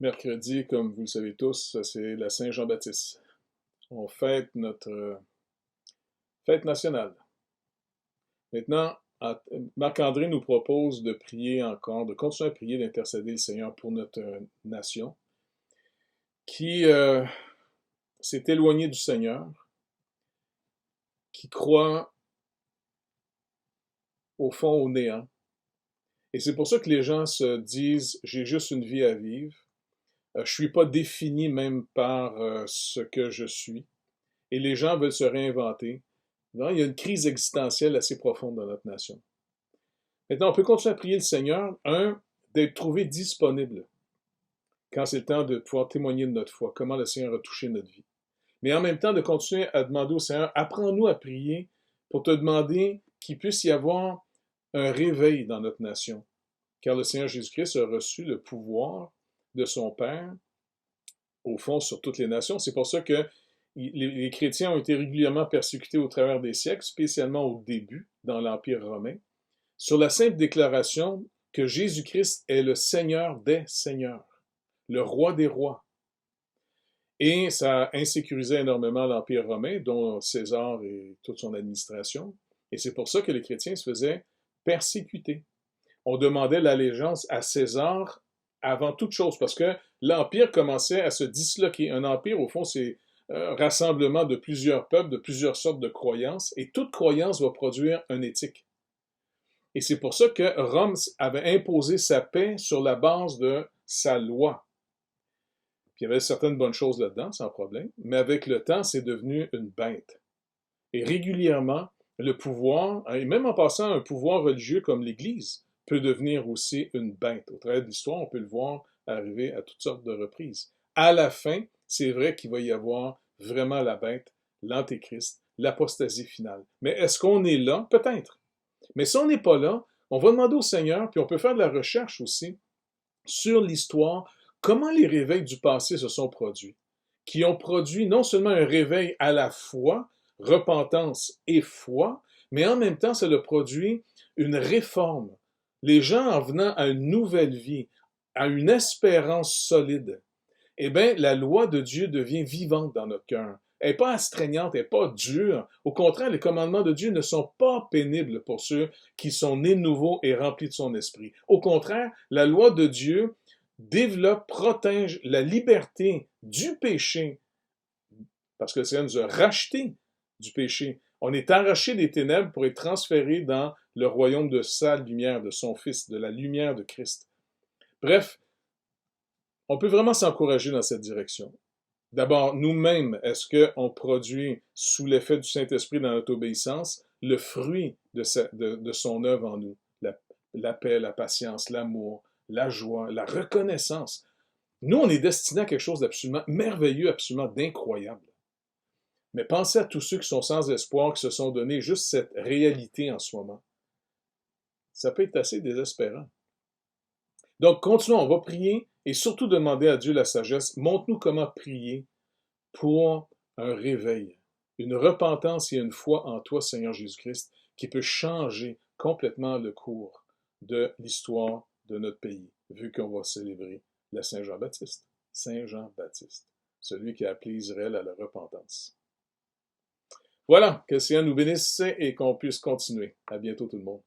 Mercredi, comme vous le savez tous, c'est la Saint-Jean-Baptiste. On fête notre fête nationale. Maintenant, Marc-André nous propose de prier encore, de continuer à prier, d'intercéder le Seigneur pour notre nation qui s'est éloignée du Seigneur, qui croit au fond au néant. Et c'est pour ça que les gens se disent, j'ai juste une vie à vivre, je ne suis pas défini même par ce que je suis. Et les gens veulent se réinventer. Non, il y a une crise existentielle assez profonde dans notre nation. Maintenant, on peut continuer à prier le Seigneur, d'être trouvé disponible quand c'est le temps de pouvoir témoigner de notre foi, comment le Seigneur a touché notre vie. Mais en même temps, de continuer à demander au Seigneur, apprends-nous à prier pour te demander qu'il puisse y avoir un réveil dans notre nation. Car le Seigneur Jésus-Christ a reçu le pouvoir de son Père, au fond, sur toutes les nations. C'est pour ça que les chrétiens ont été régulièrement persécutés au travers des siècles, spécialement au début, dans l'Empire romain, sur la simple déclaration que Jésus-Christ est le Seigneur des seigneurs, le roi des rois. Et ça a insécurisé énormément l'Empire romain, dont César et toute son administration. Et c'est pour ça que les chrétiens se faisaient persécuter. On demandait l'allégeance à César avant toute chose, parce que l'Empire commençait à se disloquer. Un empire, au fond, c'est un rassemblement de plusieurs peuples, de plusieurs sortes de croyances, et toute croyance va produire une éthique. Et c'est pour ça que Rome avait imposé sa paix sur la base de sa loi. Puis il y avait certaines bonnes choses là-dedans, sans problème, mais avec le temps, c'est devenu une bête. Et régulièrement, le pouvoir, et même en passant un pouvoir religieux comme l'Église, peut devenir aussi une bête. Au travers de l'histoire, on peut le voir arriver à toutes sortes de reprises. À la fin, c'est vrai qu'il va y avoir vraiment la bête, l'antéchrist, l'apostasie finale. Mais est-ce qu'on est là? Peut-être. Mais si on n'est pas là, on va demander au Seigneur, puis on peut faire de la recherche aussi sur l'histoire, comment les réveils du passé se sont produits, qui ont produit non seulement un réveil à la fois, repentance et foi, mais en même temps, ça a produit une réforme. Les gens en venant à une nouvelle vie, à une espérance solide, eh bien, la loi de Dieu devient vivante dans notre cœur. Elle n'est pas astreignante, elle n'est pas dure. Au contraire, les commandements de Dieu ne sont pas pénibles pour ceux qui sont nés de nouveau et remplis de son esprit. Au contraire, la loi de Dieu développe, protège la liberté du péché, parce que le Seigneur nous a rachetés du péché. On est arraché des ténèbres pour être transféré dans le royaume de sa lumière, de son Fils, de la lumière de Christ. Bref, on peut vraiment s'encourager dans cette direction. D'abord, nous-mêmes, est-ce qu'on produit, sous l'effet du Saint-Esprit dans notre obéissance, le fruit de son œuvre en nous? La paix, la patience, l'amour, la joie, la reconnaissance. Nous, on est destinés à quelque chose d'absolument merveilleux, absolument d'incroyable. Mais pensez à tous ceux qui sont sans espoir, qui se sont donné juste cette réalité en ce moment. Ça peut être assez désespérant. Donc, continuons, on va prier et surtout demander à Dieu la sagesse. Montre-nous comment prier pour un réveil, une repentance et une foi en toi, Seigneur Jésus-Christ, qui peut changer complètement le cours de l'histoire de notre pays, vu qu'on va célébrer la Saint-Jean-Baptiste. Saint-Jean-Baptiste, celui qui a appelé Israël à la repentance. Voilà, que le Seigneur nous bénisse et qu'on puisse continuer. À bientôt tout le monde.